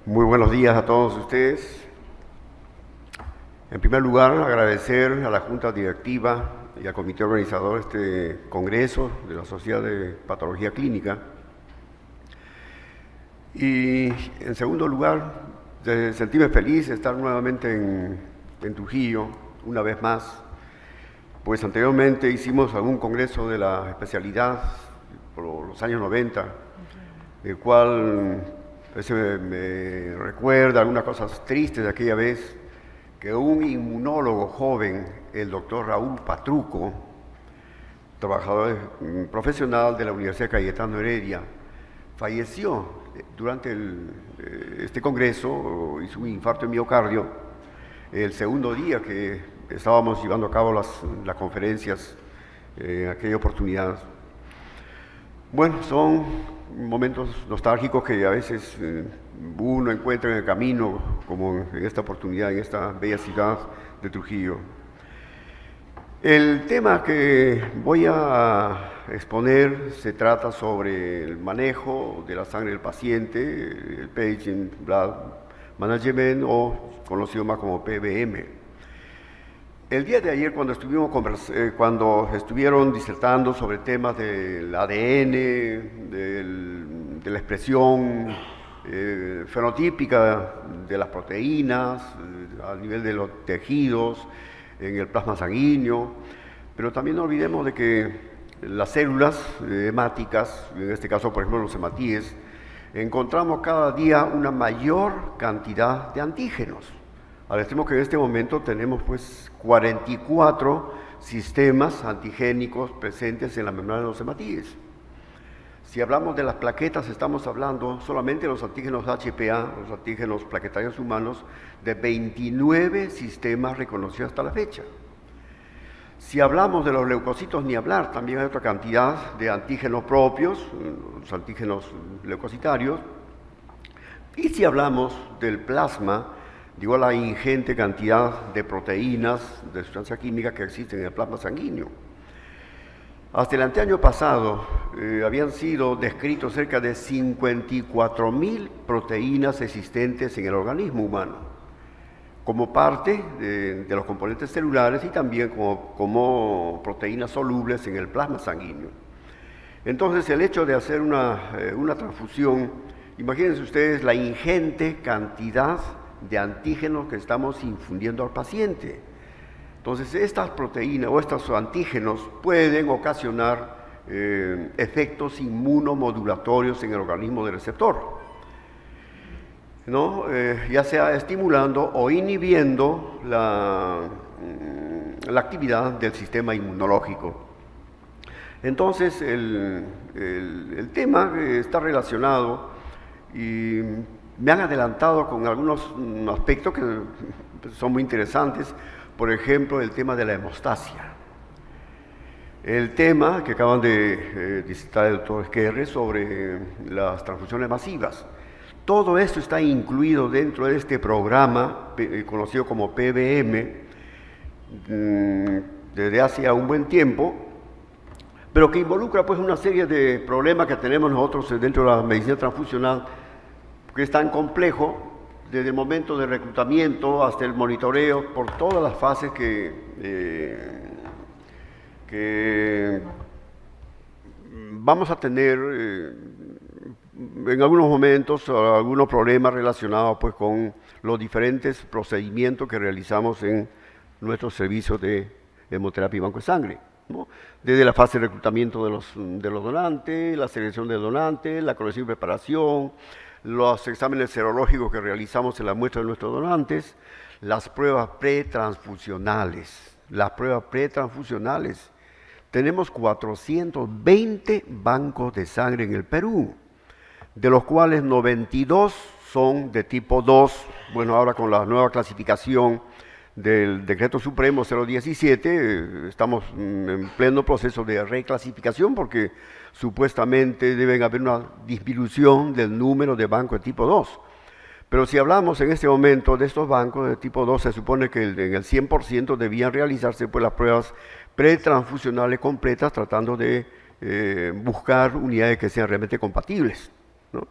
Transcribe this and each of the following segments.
Muy buenos días a todos ustedes. En primer lugar, agradecer a la Junta Directiva y al Comité Organizador de este Congreso de la Sociedad de Patología Clínica. Y en segundo lugar, de sentirme feliz de estar nuevamente en Trujillo, una vez más, pues anteriormente hicimos algún congreso de la especialidad por los años 90, el cual me recuerda algunas cosas tristes de aquella vez, que un inmunólogo joven, el doctor Raúl Patruco, trabajador profesional de la Universidad Cayetano Heredia, falleció durante este congreso, hizo un infarto de miocardio, el segundo día que estábamos llevando a cabo las conferencias en aquella oportunidad. Bueno, son momentos nostálgicos que a veces uno encuentra en el camino, como en esta oportunidad, en esta bella ciudad de Trujillo. El tema que voy a exponer se trata sobre el manejo de la sangre del paciente, el Patient Blood Management, o conocido más como PBM. El día de ayer, cuando estuvieron disertando sobre temas del ADN, de la expresión fenotípica de las proteínas, a nivel de los tejidos, en el plasma sanguíneo, pero también no olvidemos de que las células hemáticas, en este caso por ejemplo los hematíes, encontramos cada día una mayor cantidad de antígenos. Al extremo que en este momento tenemos pues 44 sistemas antigénicos presentes en la membrana de los hematíes. Si hablamos de las plaquetas, estamos hablando solamente de los antígenos HPA, los antígenos plaquetarios humanos, de 29 sistemas reconocidos hasta la fecha. Si hablamos de los leucocitos, ni hablar, también hay otra cantidad de antígenos propios, los antígenos leucocitarios. Y si hablamos del plasma, digo la ingente cantidad de proteínas, de sustancia química que existen en el plasma sanguíneo. Hasta el anteaño pasado habían sido descritos cerca de 54.000 proteínas existentes en el organismo humano, como parte de los componentes celulares y también como proteínas solubles en el plasma sanguíneo. Entonces, el hecho de hacer una transfusión, imagínense ustedes la ingente cantidad de antígenos que estamos infundiendo al paciente. Entonces, estas proteínas o estos antígenos pueden ocasionar efectos inmunomodulatorios en el organismo del receptor, ¿no? Ya sea estimulando o inhibiendo la actividad del sistema inmunológico. Entonces, el tema está relacionado y me han adelantado con algunos aspectos que son muy interesantes. Por ejemplo, el tema de la hemostasia. El tema que acaban de citar el doctor Esquerre sobre las transfusiones masivas. Todo esto está incluido dentro de este programa conocido como PBM desde hace un buen tiempo, pero que involucra pues una serie de problemas que tenemos nosotros dentro de la medicina transfusional, que es tan complejo, desde el momento de reclutamiento hasta el monitoreo, por todas las fases que vamos a tener en algunos momentos, algunos problemas relacionados pues con los diferentes procedimientos que realizamos en nuestros servicios de hemoterapia y banco de sangre, ¿no? Desde la fase de reclutamiento de los donantes, la selección de donantes, la colección y preparación, los exámenes serológicos que realizamos en la muestra de nuestros donantes, las pruebas pretransfusionales. Las pruebas pretransfusionales. Tenemos 420 bancos de sangre en el Perú, de los cuales 92 son de tipo 2. Bueno, ahora con la nueva clasificación del Decreto Supremo 017, estamos en pleno proceso de reclasificación porque supuestamente deben haber una disminución del número de bancos de tipo 2. Pero si hablamos en este momento de estos bancos de tipo 2, se supone que en el 100% debían realizarse pues las pruebas pretransfusionales completas, tratando de buscar unidades que sean realmente compatibles, ¿no?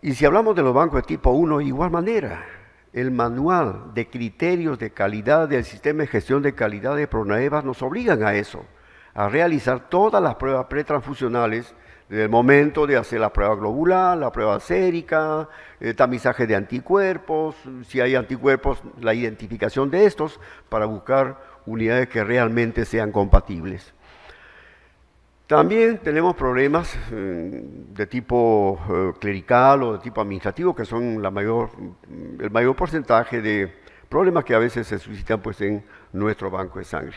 Y si hablamos de los bancos de tipo 1, igual manera, el manual de criterios de calidad del sistema de gestión de calidad de Pronaeva nos obligan a eso, a realizar todas las pruebas pretransfusionales desde el momento de hacer la prueba globular, la prueba sérica, tamizaje de anticuerpos, si hay anticuerpos, la identificación de estos para buscar unidades que realmente sean compatibles. También tenemos problemas de tipo clerical o de tipo administrativo, que son el mayor porcentaje de problemas que a veces se suscitan pues, en nuestro banco de sangre.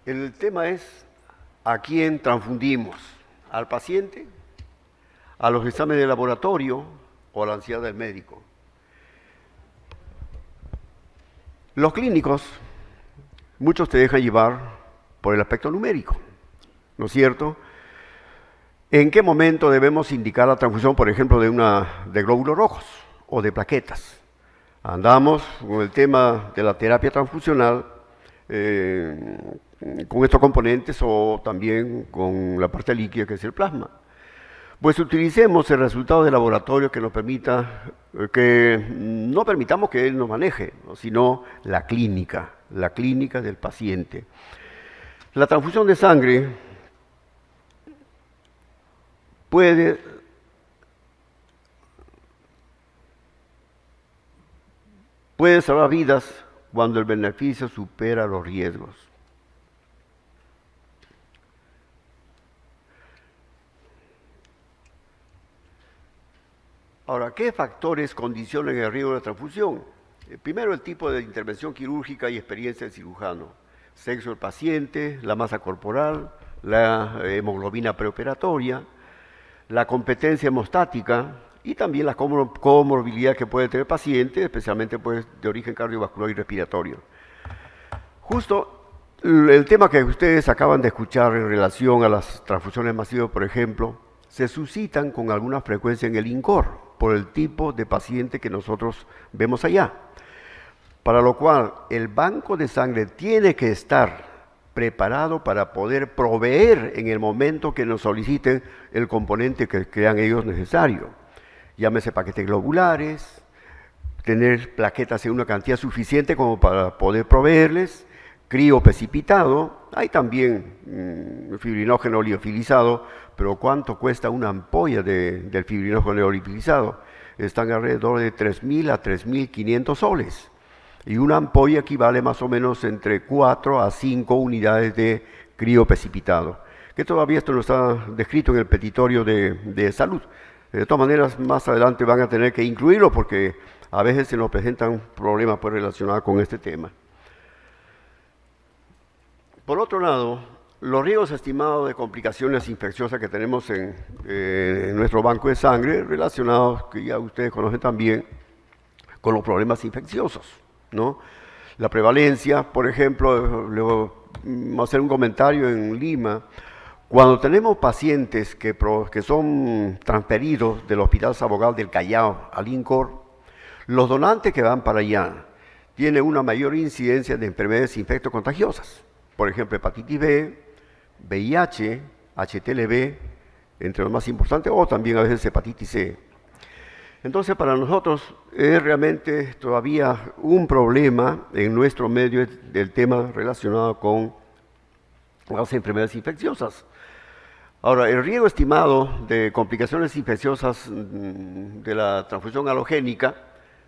El tema es a quién transfundimos, al paciente, a los exámenes de laboratorio o a la ansiedad del médico. Los clínicos, muchos te dejan llevar por el aspecto numérico, ¿no es cierto? ¿En qué momento debemos indicar la transfusión, por ejemplo, de glóbulos rojos o de plaquetas? Andamos con el tema de la terapia transfusional, con estos componentes o también con la parte líquida que es el plasma. Pues utilicemos el resultado de laboratorio que nos permita, que no permitamos que él nos maneje, sino la clínica del paciente. La transfusión de sangre puede salvar vidas cuando el beneficio supera los riesgos. Ahora, ¿qué factores condicionan el riesgo de la transfusión? Primero, el tipo de intervención quirúrgica y experiencia del cirujano, sexo del paciente, la masa corporal, la hemoglobina preoperatoria, la competencia hemostática y también la comorbilidad que puede tener el paciente, especialmente pues, de origen cardiovascular y respiratorio. Justo el tema que ustedes acaban de escuchar en relación a las transfusiones masivas, por ejemplo, se suscitan con alguna frecuencia en el INCOR, por el tipo de paciente que nosotros vemos allá. Para lo cual, el banco de sangre tiene que estar preparado para poder proveer en el momento que nos soliciten el componente que crean ellos necesario. Llámese paquetes globulares, tener plaquetas en una cantidad suficiente como para poder proveerles, crioprecipitado, hay también fibrinógeno liofilizado, pero ¿cuánto cuesta una ampolla del fibrinógeno liofilizado? Están alrededor de 3.000 a 3.500 soles. Y una ampolla equivale más o menos entre 4 a 5 unidades de crioprecipitado, que todavía esto no está descrito en el petitorio de salud. De todas maneras, más adelante van a tener que incluirlo porque a veces se nos presentan problemas pues, relacionados con este tema. Por otro lado, los riesgos estimados de complicaciones infecciosas que tenemos en nuestro banco de sangre, relacionados, que ya ustedes conocen también, con los problemas infecciosos, ¿no? La prevalencia, por ejemplo, vamos a hacer un comentario en Lima, cuando tenemos pacientes que son transferidos del Hospital Sabogal del Callao al INCOR, los donantes que van para allá tienen una mayor incidencia de enfermedades infectocontagiosas. Por ejemplo, hepatitis B, VIH, HTLV, entre los más importantes, o también a veces hepatitis C. Entonces, para nosotros es realmente todavía un problema en nuestro medio del tema relacionado con las enfermedades infecciosas. Ahora, el riesgo estimado de complicaciones infecciosas de la transfusión halogénica,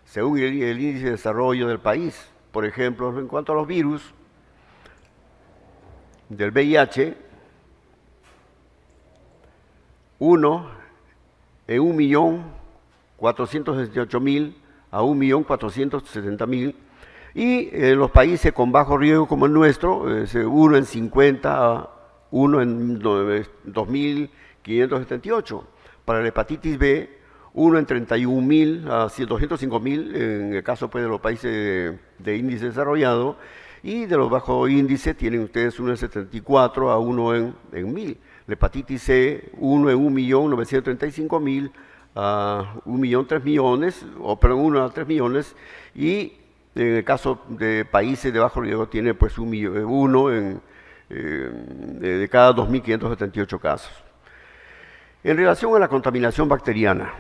según el índice de desarrollo del país, por ejemplo, en cuanto a los virus, del VIH, 1 en 1.468.000 a 1.470.000, y en los países con bajo riesgo como el nuestro, 1 en 50 a 1 en 2.578. Para la hepatitis B, 1 en 31.000 a 205.000, en el caso pues, de los países de índice desarrollado, y de los bajos índices tienen ustedes 1 en 74 a 1 en 1.000. La hepatitis C, 1 en 1.935.000 a 1.003 millones, o perdón, 1 a 3 millones, y en el caso de países de bajo riesgo tiene pues 1 de cada 2.578 casos. En relación a la contaminación bacteriana,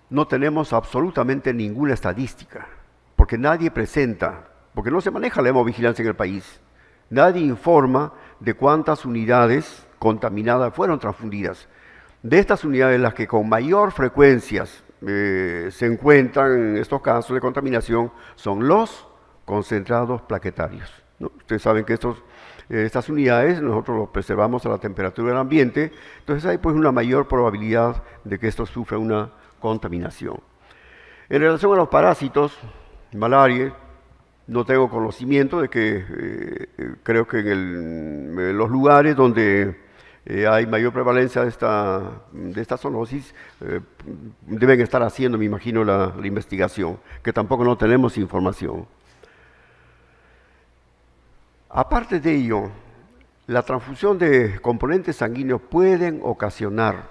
no tenemos absolutamente ninguna estadística, porque nadie presenta, porque no se maneja la hemovigilancia en el país. Nadie informa de cuántas unidades contaminadas fueron transfundidas. De estas unidades, las que con mayor frecuencia se encuentran en estos casos de contaminación son los concentrados plaquetarios, ¿no? Ustedes saben que estas unidades nosotros los preservamos a la temperatura del ambiente, entonces hay pues una mayor probabilidad de que estos sufran una contaminación. En relación a los parásitos, malaria, no tengo conocimiento de que creo que en los lugares donde hay mayor prevalencia de esta zoonosis, deben estar haciendo, me imagino, la investigación, que tampoco no tenemos información. Aparte de ello, la transfusión de componentes sanguíneos pueden ocasionar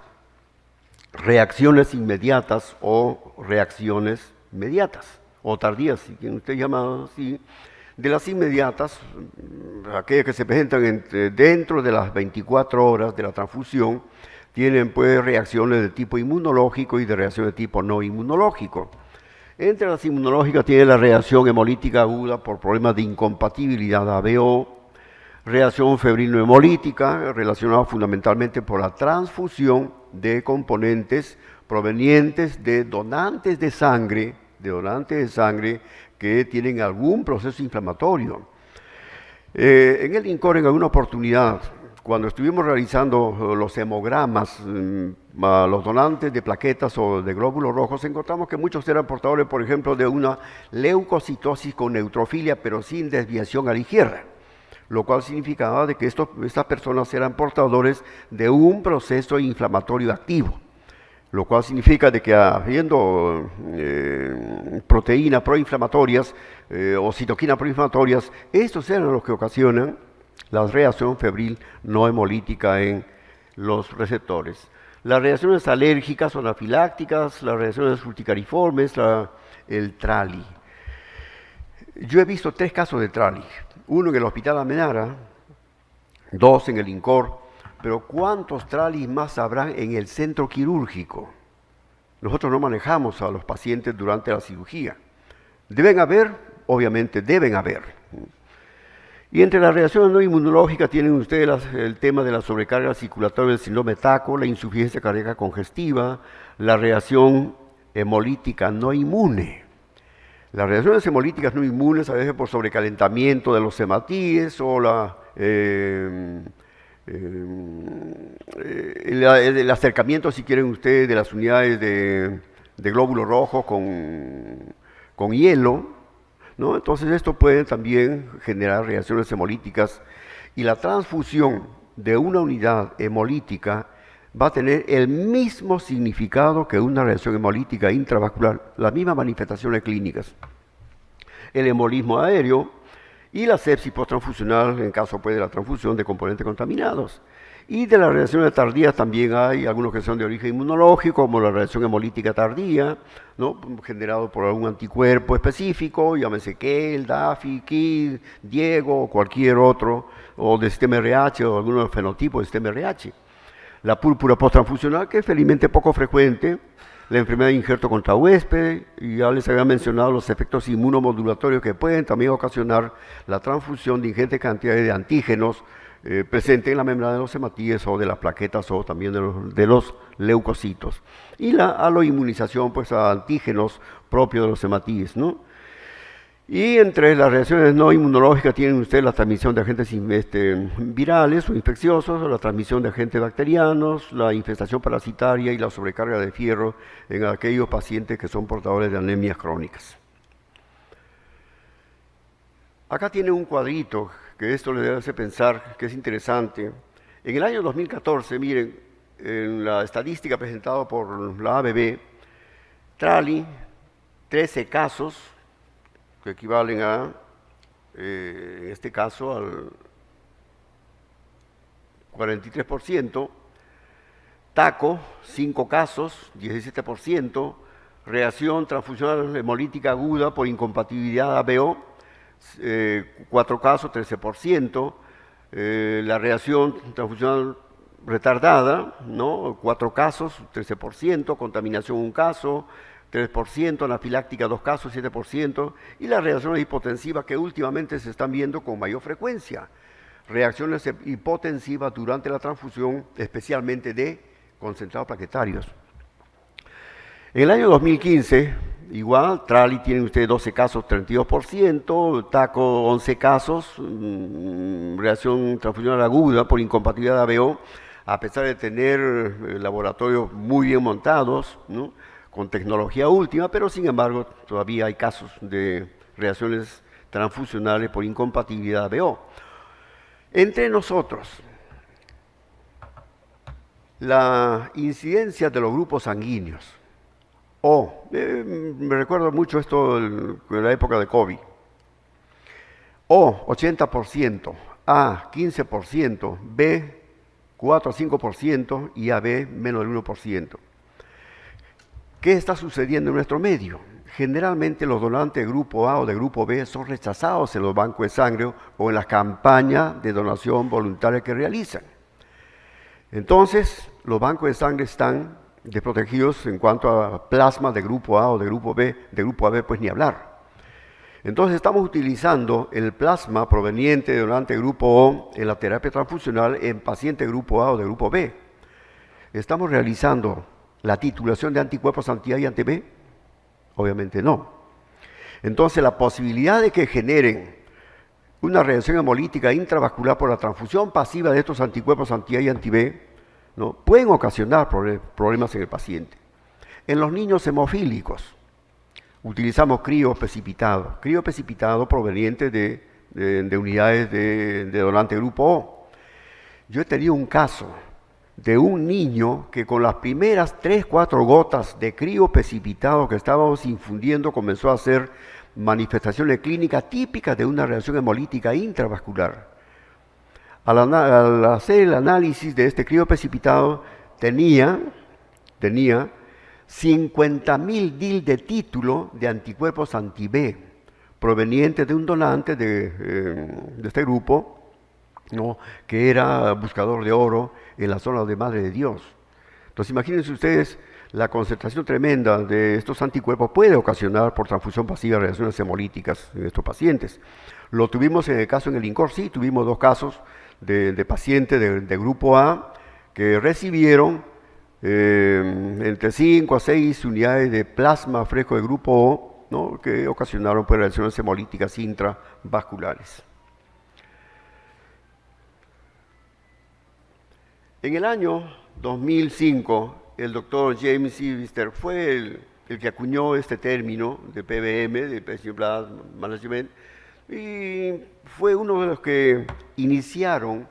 reacciones inmediatas o reacciones mediatas o tardías, si usted llama así. De las inmediatas, aquellas que se presentan dentro de las 24 horas de la transfusión, tienen pues reacciones de tipo inmunológico y de reacción de tipo no inmunológico. Entre las inmunológicas tiene la reacción hemolítica aguda por problemas de incompatibilidad ABO, reacción febrino-hemolítica relacionada fundamentalmente por la transfusión de componentes provenientes de donantes de sangre que tienen algún proceso inflamatorio. En el INCOR, en alguna oportunidad, cuando estuvimos realizando los hemogramas a los donantes de plaquetas o de glóbulos rojos, encontramos que muchos eran portadores, por ejemplo, de una leucocitosis con neutrofilia, pero sin desviación a la izquierda, lo cual significaba de que estas personas eran portadores de un proceso inflamatorio activo, lo cual significa de que habiendo proteínas proinflamatorias o citoquinas proinflamatorias, estos eran los que ocasionan la reacción febril no hemolítica en los receptores. Las reacciones alérgicas o anafilácticas, las reacciones urticariformes, el TRALI. Yo he visto 3 casos de TRALI, uno en el Hospital Almenara, 2 en el INCOR, pero ¿cuántos TRALIs más habrán en el centro quirúrgico? Nosotros no manejamos a los pacientes durante la cirugía. Deben haber, obviamente deben haber. Y entre las reacciones no inmunológicas tienen ustedes el tema de la sobrecarga circulatoria del síndrome TACO, la insuficiencia cardíaca congestiva, la reacción hemolítica no inmune. Las reacciones hemolíticas no inmunes, a veces por sobrecalentamiento de los hematíes o el acercamiento, si quieren ustedes, de las unidades de glóbulos rojos con hielo, ¿no? Entonces esto puede también generar reacciones hemolíticas, y la transfusión de una unidad hemolítica va a tener el mismo significado que una reacción hemolítica intravascular, las mismas manifestaciones clínicas. El embolismo aéreo y la sepsis posttransfusional en caso pues, de la transfusión de componentes contaminados. Y de las reacciones tardías también hay algunos que son de origen inmunológico, como la reacción hemolítica tardía, ¿no? Generado por algún anticuerpo específico, llámese KEL, DAFI, KID, Diego o cualquier otro, o del sistema RH o algunos fenotipos del sistema RH. La púrpura posttransfusional, que es felizmente poco frecuente, la enfermedad de injerto contra huésped, y ya les había mencionado los efectos inmunomodulatorios que pueden también ocasionar la transfusión de ingentes cantidades de antígenos presentes en la membrana de los hematíes o de las plaquetas o también de los leucocitos. Y la aloinmunización pues, a antígenos propios de los hematíes, ¿no? Y entre las reacciones no inmunológicas tienen ustedes la transmisión de agentes virales o infecciosos, la transmisión de agentes bacterianos, la infestación parasitaria y la sobrecarga de fierro en aquellos pacientes que son portadores de anemias crónicas. Acá tiene un cuadrito que esto le hace pensar que es interesante. En el año 2014, miren, en la estadística presentada por la ABB, TRALI, 13 casos, que equivalen a, en este caso, al 43%, TACO, 5 casos, 17%, reacción transfusional hemolítica aguda por incompatibilidad ABO, 4 casos, 13%, la reacción transfusional retardada, ¿no? 4 casos, 13%, contaminación 1 caso, 3%, anafiláctica 2 casos, 7%, y las reacciones hipotensivas que últimamente se están viendo con mayor frecuencia. Reacciones hipotensivas durante la transfusión, especialmente de concentrados plaquetarios. En el año 2015, igual, Trali tiene usted 12 casos, 32%, Taco 11 casos, reacción transfusional aguda por incompatibilidad de ABO, a pesar de tener laboratorios muy bien montados, ¿no? Con tecnología última, pero sin embargo todavía hay casos de reacciones transfusionales por incompatibilidad de ABO. Entre nosotros, la incidencia de los grupos sanguíneos, me recuerdo mucho esto en la época de COVID, O 80%, A 15%, B 4 a 5% y AB menos del 1%. ¿Qué está sucediendo en nuestro medio? Generalmente los donantes de grupo A o de grupo B son rechazados en los bancos de sangre o en las campañas de donación voluntaria que realizan. Entonces, los bancos de sangre están desprotegidos en cuanto a plasma de grupo A o de grupo B, de grupo AB pues ni hablar. Entonces estamos utilizando el plasma proveniente de donante de grupo O en la terapia transfusional en paciente de grupo A o de grupo B. ¿Estamos realizando la titulación de anticuerpos anti-A y anti-B? Obviamente no. Entonces la posibilidad de que generen una reacción hemolítica intravascular por la transfusión pasiva de estos anticuerpos anti-A y anti-B, ¿no? Pueden ocasionar problemas en el paciente. En los niños hemofílicos utilizamos crío precipitado proveniente de unidades de donante grupo O. Yo he tenido un caso de un niño que con las primeras 3-4 gotas de crío precipitado que estábamos infundiendo comenzó a hacer manifestaciones clínicas típicas de una reacción hemolítica intravascular. Al hacer el análisis de este crío precipitado, tenía 50.000 DIL de título de anticuerpos anti-B, provenientes de un donante de este grupo, ¿no? Que era buscador de oro en la zona de Madre de Dios. Entonces imagínense ustedes, la concentración tremenda de estos anticuerpos puede ocasionar por transfusión pasiva reacciones hemolíticas en estos pacientes. Lo tuvimos en el caso en el INCOR, sí, tuvimos 2 casos de pacientes de grupo A que recibieron entre 5 a 6 unidades de plasma fresco de grupo O, ¿no? Que ocasionaron pues, reacciones hemolíticas intravasculares. En el año 2005, el doctor James Ibister fue el que acuñó este término de PBM, de Patient Blood Management, y fue uno de los que iniciaron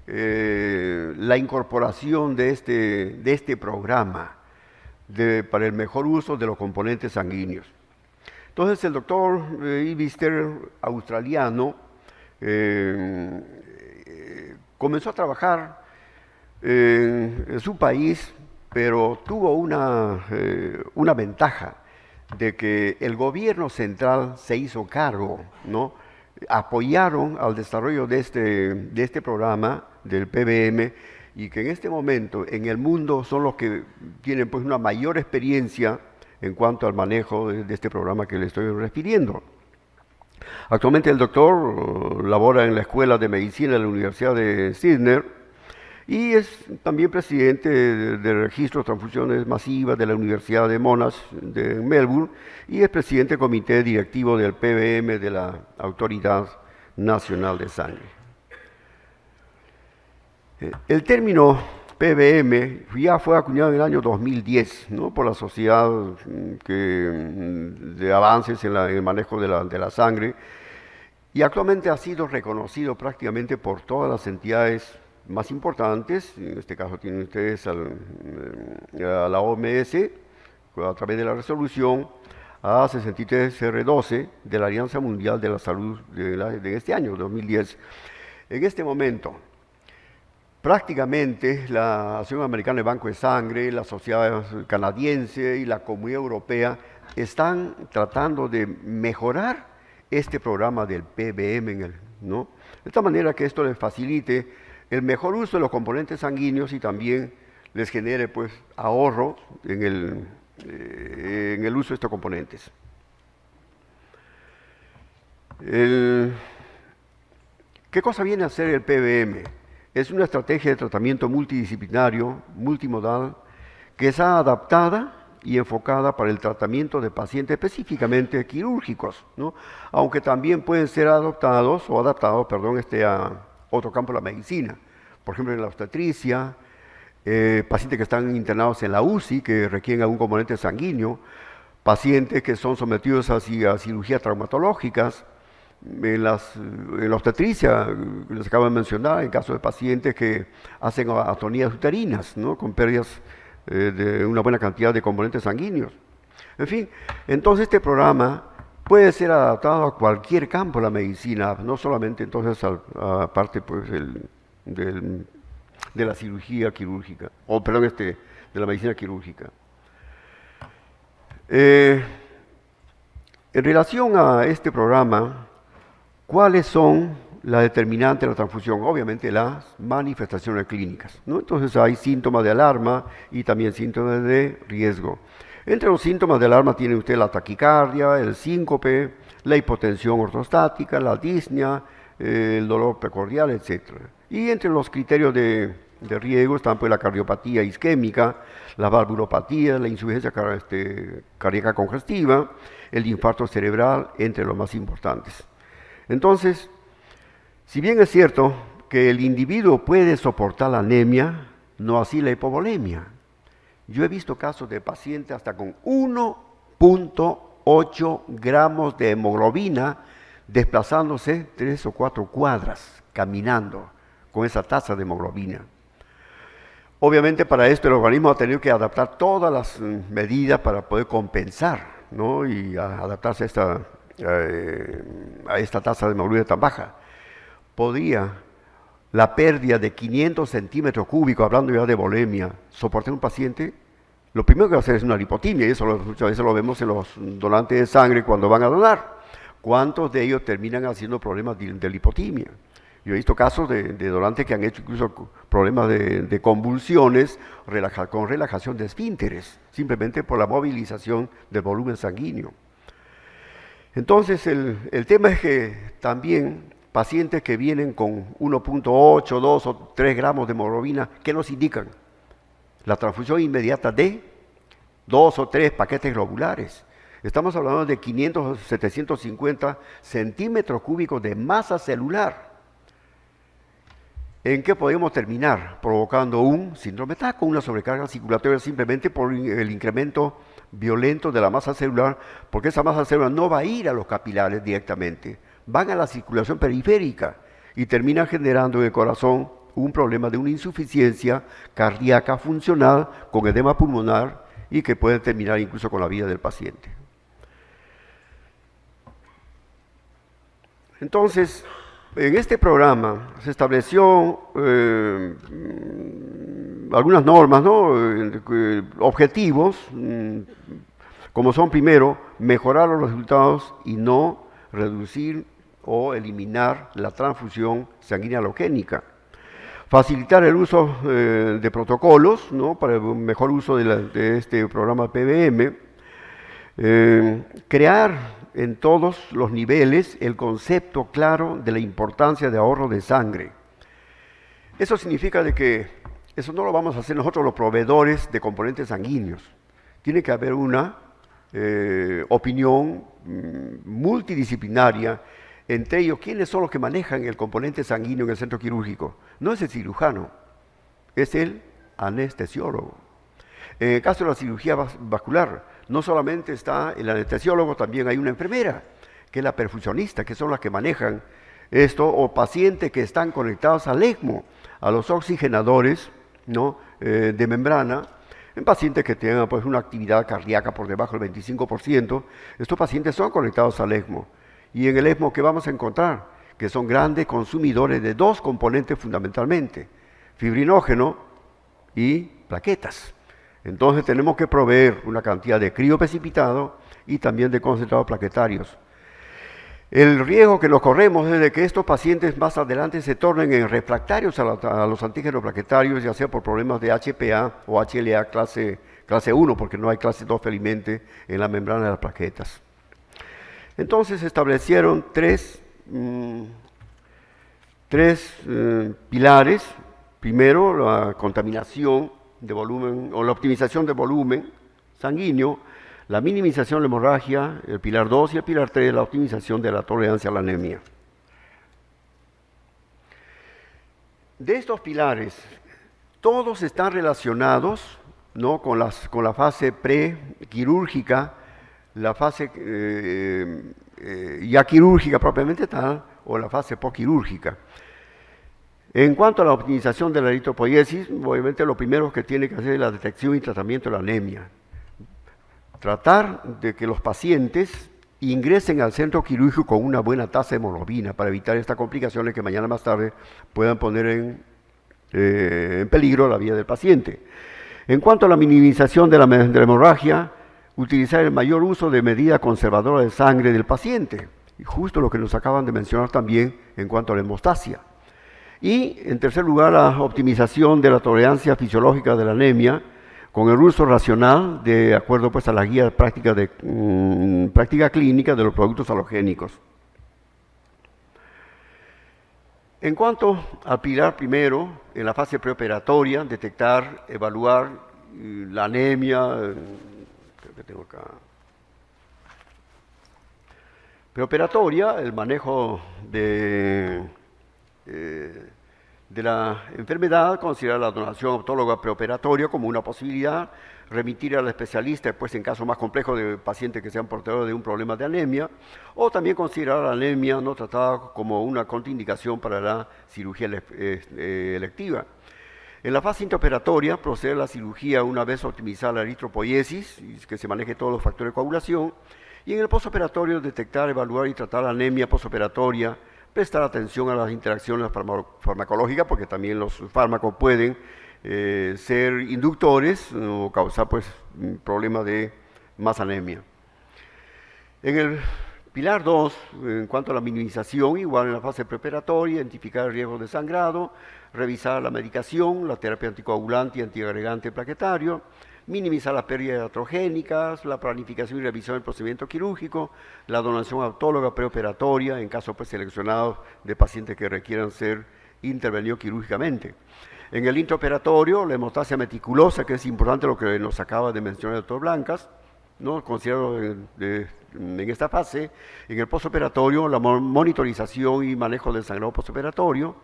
la incorporación de este programa para el mejor uso de los componentes sanguíneos. Entonces el doctor Ibister, australiano, comenzó a trabajar en su país, pero tuvo una ventaja de que el gobierno central se hizo cargo, ¿no? Apoyaron al desarrollo de este programa del PBM y que en este momento en el mundo son los que tienen pues una mayor experiencia en cuanto al manejo de este programa que le estoy refiriendo. Actualmente el doctor labora en la Escuela de Medicina de la Universidad de Sydney y es también presidente del registro de transfusiones masivas de la Universidad de Monash de Melbourne y es presidente del comité directivo del PBM de la Autoridad Nacional de Sangre. El término PBM ya fue acuñado en el año 2010, ¿no? Por la Sociedad de Avances en el Manejo de la Sangre y actualmente ha sido reconocido prácticamente por todas las entidades más importantes. En este caso tienen ustedes a la OMS a través de la resolución A63R12 de la Alianza Mundial de la Salud de este año, 2010. En este momento, prácticamente la Asociación Americana de Banco de Sangre, la Sociedad Canadiense y la Comunidad Europea están tratando de mejorar este programa del PBM, ¿no? De esta manera que esto les facilite el mejor uso de los componentes sanguíneos y también les genere pues ahorro en el uso de estos componentes. ¿Qué cosa viene a ser el PBM? Es una estrategia de tratamiento multidisciplinario, multimodal, que está adaptada y enfocada para el tratamiento de pacientes específicamente quirúrgicos, ¿no? Aunque también pueden ser adaptados, a otro campo de la medicina. Por ejemplo, en la obstetricia, pacientes que están internados en la UCI, que requieren algún componente sanguíneo, pacientes que son sometidos a cirugías traumatológicas, en la obstetricia, que les acabo de mencionar, en caso de pacientes que hacen atonías uterinas, ¿no? Con pérdidas de una buena cantidad de componentes sanguíneos. En fin, entonces este programa puede ser adaptado a cualquier campo de la medicina, no solamente entonces a parte pues, de la cirugía quirúrgica, de la medicina quirúrgica. En relación a este programa, ¿cuáles son las determinantes de la transfusión? Obviamente las manifestaciones clínicas, ¿no? Entonces hay síntomas de alarma y también síntomas de riesgo. Entre los síntomas de alarma tiene usted la taquicardia, el síncope, la hipotensión ortostática, la disnea, el dolor precordial, etc. Y entre los criterios de riesgo están pues la cardiopatía isquémica, la valvulopatía, la insuficiencia cardíaca congestiva, el infarto cerebral, entre los más importantes. Entonces, si bien es cierto que el individuo puede soportar la anemia, no así la hipovolemia. Yo he visto casos de pacientes hasta con 1.8 gramos de hemoglobina desplazándose 3 o 4 cuadras, caminando con esa tasa de hemoglobina. Obviamente para esto el organismo ha tenido que adaptar todas las medidas para poder compensar, ¿no? Y adaptarse a esta tasa de hemoglobina tan baja. Podría la pérdida de 500 centímetros cúbicos, hablando ya de volemia, soportar un paciente. Lo primero que va a hacer es una lipotimia, y eso muchas veces lo vemos en los donantes de sangre cuando van a donar. ¿Cuántos de ellos terminan haciendo problemas de lipotimia? Yo he visto casos de donantes que han hecho incluso problemas de convulsiones con relajación de esfínteres, simplemente por la movilización del volumen sanguíneo. Entonces, el tema es que también pacientes que vienen con 1.8, 2 o 3 gramos de hemoglobina, ¿qué nos indican? La transfusión inmediata de 2 o 3 paquetes globulares. Estamos hablando de 500 o 750 centímetros cúbicos de masa celular. ¿En qué podemos terminar? Provocando un síndrome TACO, una sobrecarga circulatoria simplemente por el incremento violento de la masa celular, porque esa masa celular no va a ir a los capilares directamente, van a la circulación periférica y terminan generando en el corazón un problema de una insuficiencia cardíaca funcional con edema pulmonar y que puede terminar incluso con la vida del paciente. Entonces, en este programa se estableció algunas normas, ¿no? Objetivos, como son primero, mejorar los resultados y no reducir o eliminar la transfusión sanguínea halogénica. Facilitar el uso de protocolos, ¿no? Para un mejor uso de este programa PBM. Crear en todos los niveles el concepto claro de la importancia de ahorro de sangre. Eso significa de que eso no lo vamos a hacer nosotros los proveedores de componentes sanguíneos. Tiene que haber una opinión multidisciplinaria entre ellos. ¿Quiénes son los que manejan el componente sanguíneo en el centro quirúrgico? No es el cirujano, es el anestesiólogo. En el caso de la cirugía vascular, no solamente está el anestesiólogo, también hay una enfermera, que es la perfusionista, que son las que manejan esto, o pacientes que están conectados al ECMO, a los oxigenadores, ¿no? De membrana, en pacientes que tengan pues, una actividad cardíaca por debajo del 25%, estos pacientes son conectados al ECMO. Y en el ECMO, ¿qué vamos a encontrar? Que son grandes consumidores de dos componentes fundamentalmente, fibrinógeno y plaquetas. Entonces tenemos que proveer una cantidad de crioprecipitado y también de concentrados plaquetarios. El riesgo que nos corremos es de que estos pacientes más adelante se tornen en refractarios a los antígenos plaquetarios, ya sea por problemas de HPA o HLA clase 1, porque no hay clase 2 felizmente en la membrana de las plaquetas. Entonces se establecieron tres pilares. Primero, la contaminación de volumen o la optimización de volumen sanguíneo, la minimización de la hemorragia, el pilar 2 y el pilar 3, la optimización de la tolerancia a la anemia. De estos pilares, todos están relacionados, ¿no?, con la fase prequirúrgica, la fase ya quirúrgica propiamente tal, o la fase postquirúrgica. En cuanto a la optimización de la eritropoiesis, obviamente lo primero que tiene que hacer es la detección y tratamiento de la anemia. Tratar de que los pacientes ingresen al centro quirúrgico con una buena tasa de hemoglobina para evitar estas complicaciones que mañana más tarde puedan poner en peligro la vida del paciente. En cuanto a la minimización de la hemorragia, utilizar el mayor uso de medida conservadora de sangre del paciente, y justo lo que nos acaban de mencionar también en cuanto a la hemostasia. Y en tercer lugar, la optimización de la tolerancia fisiológica de la anemia, con el uso racional de acuerdo pues a la guía práctica clínica de los productos halogénicos. En cuanto al pilar primero, en la fase preoperatoria, detectar, evaluar la anemia, que tengo acá. Preoperatoria, el manejo de la enfermedad, considerar la donación autóloga preoperatoria como una posibilidad, remitir al especialista después en casos más complejos de pacientes que sean portadores de un problema de anemia, o también considerar la anemia no tratada como una contraindicación para la cirugía electiva. En la fase intraoperatoria, proceder a la cirugía una vez optimizada la eritropoiesis, y que se maneje todos los factores de coagulación, y en el postoperatorio detectar, evaluar y tratar la anemia postoperatoria, prestar atención a las interacciones farmacológicas, porque también los fármacos pueden ser inductores o causar pues problemas de más anemia. En el pilar 2, en cuanto a la minimización, igual en la fase preoperatoria, identificar el riesgo de sangrado, revisar la medicación, la terapia anticoagulante y antiagregante plaquetario, minimizar las pérdidas iatrogénicas, la planificación y revisión del procedimiento quirúrgico, la donación autóloga preoperatoria en casos pues, seleccionados de pacientes que requieran ser intervenidos quirúrgicamente. En el intraoperatorio, la hemostasia meticulosa, que es importante lo que nos acaba de mencionar el doctor Blancas, ¿no? Considero en esta fase. En el postoperatorio, la monitorización y manejo del sangrado postoperatorio,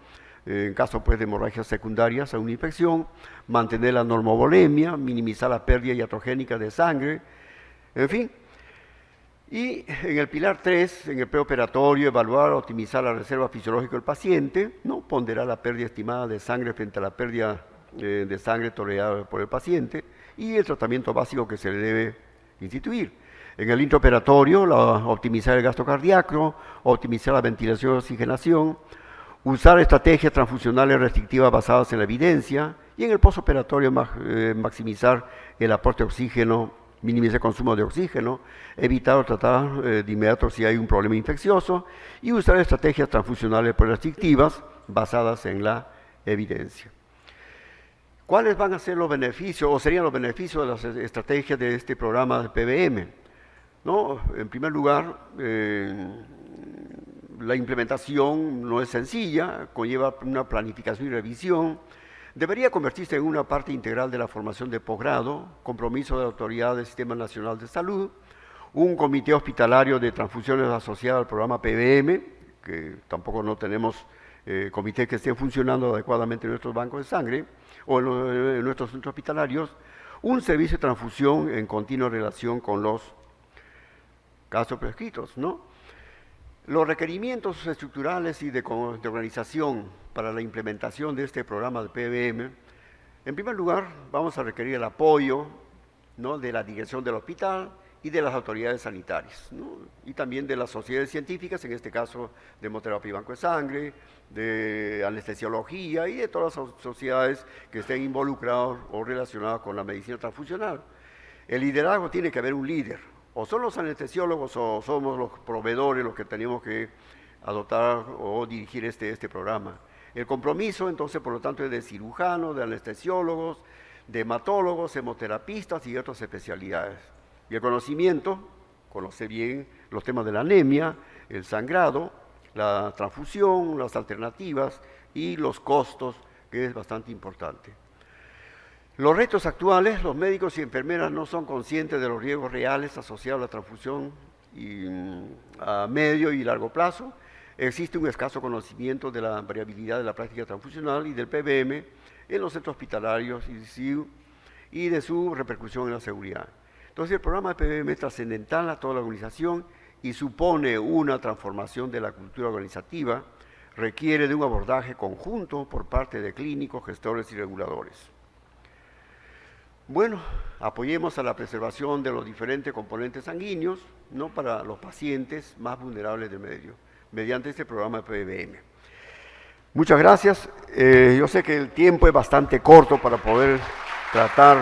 en caso pues, de hemorragias secundarias a una infección, mantener la normovolemia, minimizar la pérdida iatrogénica de sangre, en fin. Y en el pilar 3, en el preoperatorio, evaluar, optimizar la reserva fisiológica del paciente, ¿no? Ponderar la pérdida estimada de sangre frente a la pérdida de sangre tolerada por el paciente y el tratamiento básico que se le debe instituir. En el intraoperatorio, optimizar el gasto cardíaco, optimizar la ventilación y oxigenación, usar estrategias transfusionales restrictivas basadas en la evidencia y en el postoperatorio maximizar el aporte de oxígeno, minimizar el consumo de oxígeno, evitar o tratar de inmediato si hay un problema infeccioso y usar estrategias transfusionales restrictivas basadas en la evidencia. ¿Cuáles van a ser los beneficios o serían los beneficios de las estrategias de este programa de PBM? ¿No? En primer lugar, la implementación no es sencilla, conlleva una planificación y revisión, debería convertirse en una parte integral de la formación de posgrado, compromiso de la Autoridad del Sistema Nacional de Salud, un comité hospitalario de transfusiones asociado al programa PBM, que tampoco no tenemos comités que estén funcionando adecuadamente en nuestros bancos de sangre o en nuestros centros hospitalarios, un servicio de transfusión en continua relación con los casos prescritos, ¿no? Los requerimientos estructurales y de organización para la implementación de este programa de PBM, en primer lugar, vamos a requerir el apoyo, ¿no?, de la dirección del hospital y de las autoridades sanitarias, ¿no?, y también de las sociedades científicas, en este caso de hemoterapia y banco de sangre, de anestesiología y de todas las sociedades que estén involucradas o relacionadas con la medicina transfusional. El liderazgo tiene que haber un líder, o son los anestesiólogos o somos los proveedores los que tenemos que adoptar o dirigir este programa. El compromiso, entonces, por lo tanto, es de cirujanos, de anestesiólogos, de hematólogos, hemoterapistas y otras especialidades. Y el conocimiento, conocer bien los temas de la anemia, el sangrado, la transfusión, las alternativas y los costos, que es bastante importante. Los retos actuales, los médicos y enfermeras no son conscientes de los riesgos reales asociados a la transfusión a medio y largo plazo. Existe un escaso conocimiento de la variabilidad de la práctica transfusional y del PBM en los centros hospitalarios y de su repercusión en la seguridad. Entonces el programa de PBM es trascendental a toda la organización y supone una transformación de la cultura organizativa, requiere de un abordaje conjunto por parte de clínicos, gestores y reguladores. Bueno, apoyemos a la preservación de los diferentes componentes sanguíneos, ¿no?, para los pacientes más vulnerables del medio, mediante este programa de PBM. Muchas gracias. Yo sé que el tiempo es bastante corto para poder tratar